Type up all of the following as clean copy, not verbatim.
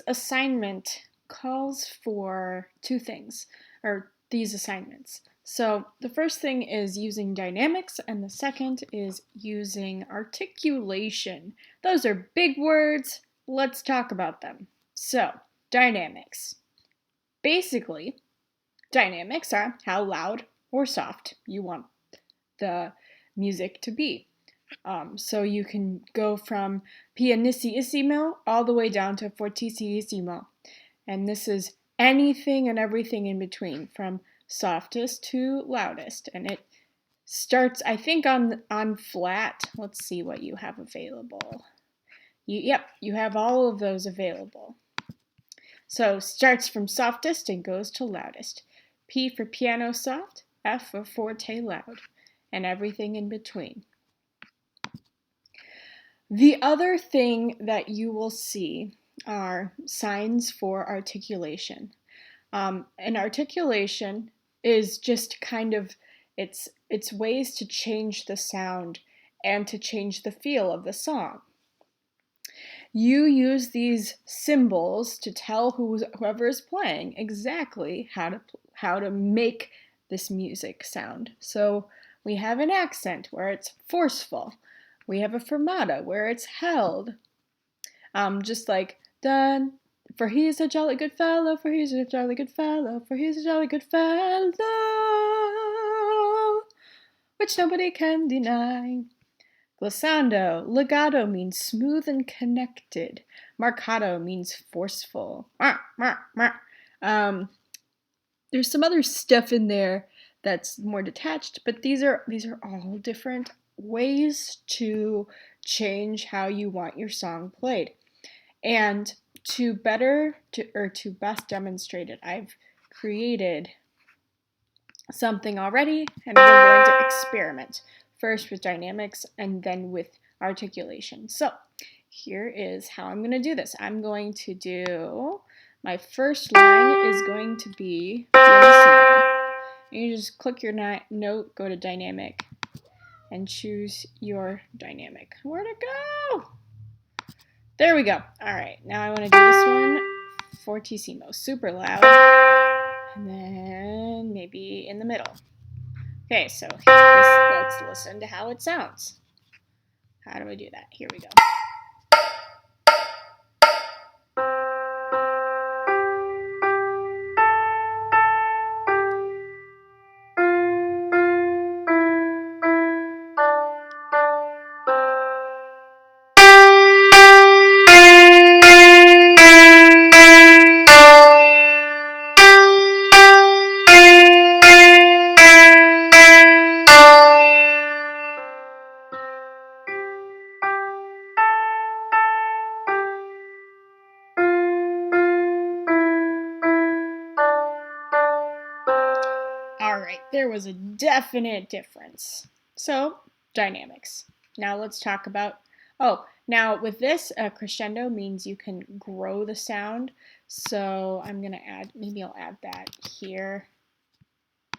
assignment calls for two things, or these assignments. So the first thing is using dynamics, and the second is using articulation. Those are big words. Let's talk about them. So, dynamics. Basically, dynamics are how loud or soft you want the music to be. So you can go from pianissimo all the way down to fortissimo. And this is anything and everything in between, from softest to loudest. And it starts, I think, on flat. Let's see what you have available. You have all of those available. So starts from softest and goes to loudest. P for piano soft, F for forte loud, and everything in between. The other thing that you will see are signs for articulation. And articulation is just kind of, it's ways to change the sound and to change the feel of the song. You use these symbols to tell whoever is playing exactly how to make this music sound. So we have an accent where it's forceful. We have a fermata where it's held. Just like, done, for he's a jolly good fellow, for he's a jolly good fellow, for he's a jolly good fellow, which nobody can deny. Glissando, legato means smooth and connected. Marcato means forceful. There's some other stuff in there that's more detached, but these are all different ways to change how you want your song played. And to best demonstrate it, I've created something already, and we're going to experiment. First with dynamics and then with articulation. So here is how I'm going to do this. I'm going to do, my first line is going to be pianissimo. You just click your note, go to dynamic, and choose your dynamic. Where'd it go? There we go. All right, now I want to do this one fortissimo, super loud, and then maybe in the middle. Okay, so let's listen to how it sounds. How do I do that? Here we go. There was a definite difference. So, dynamics. Now let's talk about, now with this, crescendo means you can grow the sound. So I'm going to add, maybe I'll add that here.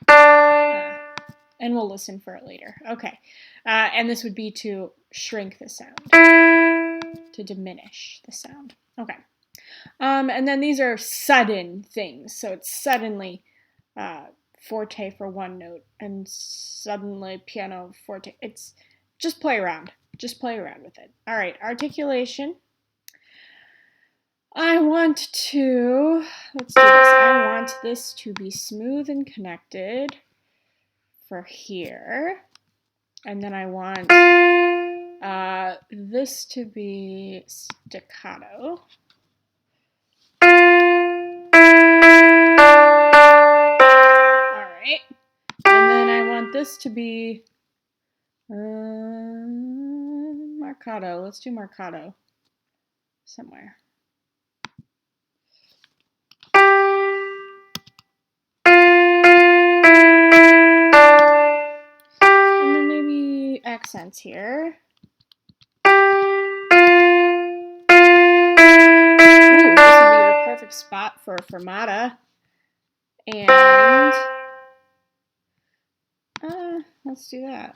And we'll listen for it later. Okay. And this would be to shrink the sound, to diminish the sound. Okay. And then these are sudden things. So it's suddenly forte for one note, and suddenly piano forte. It's just play around. Just play around with it. All right, articulation. Let's do this. I want this to be smooth and connected for here. And then I want this to be staccato. And then I want this to be marcato. Let's do marcato somewhere. And then maybe accents here. Ooh, this would be a perfect spot for a fermata. And let's do that.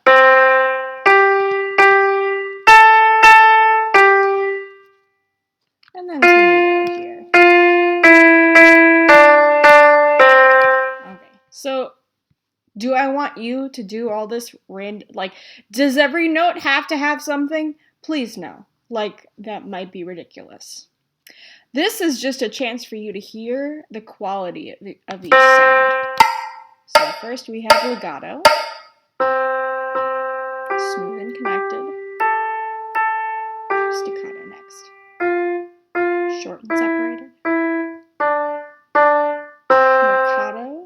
And then tomato here. So, do I want you to do all this does every note have to have something? Please no. That might be ridiculous. This is just a chance for you to hear the quality of each sound. So first we have legato, smooth and connected. Staccato next. Short and separated. Marcato.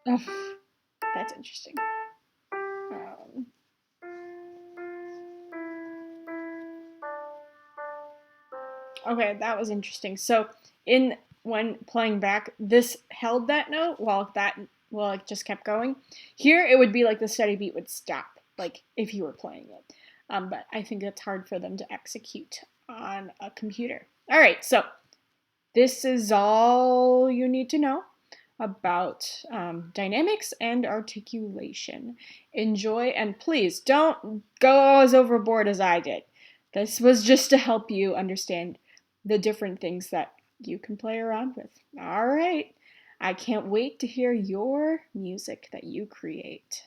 Oh, that's interesting. Okay, that was interesting. So when playing back, this held that note while it just kept going. Here it would be like the steady beat would stop, like if you were playing it. But I think that's hard for them to execute on a computer. All right, so this is all you need to know about dynamics and articulation. Enjoy, and please don't go as overboard as I did. This was just to help you understand the different things that you can play around with. All right. I can't wait to hear your music that you create.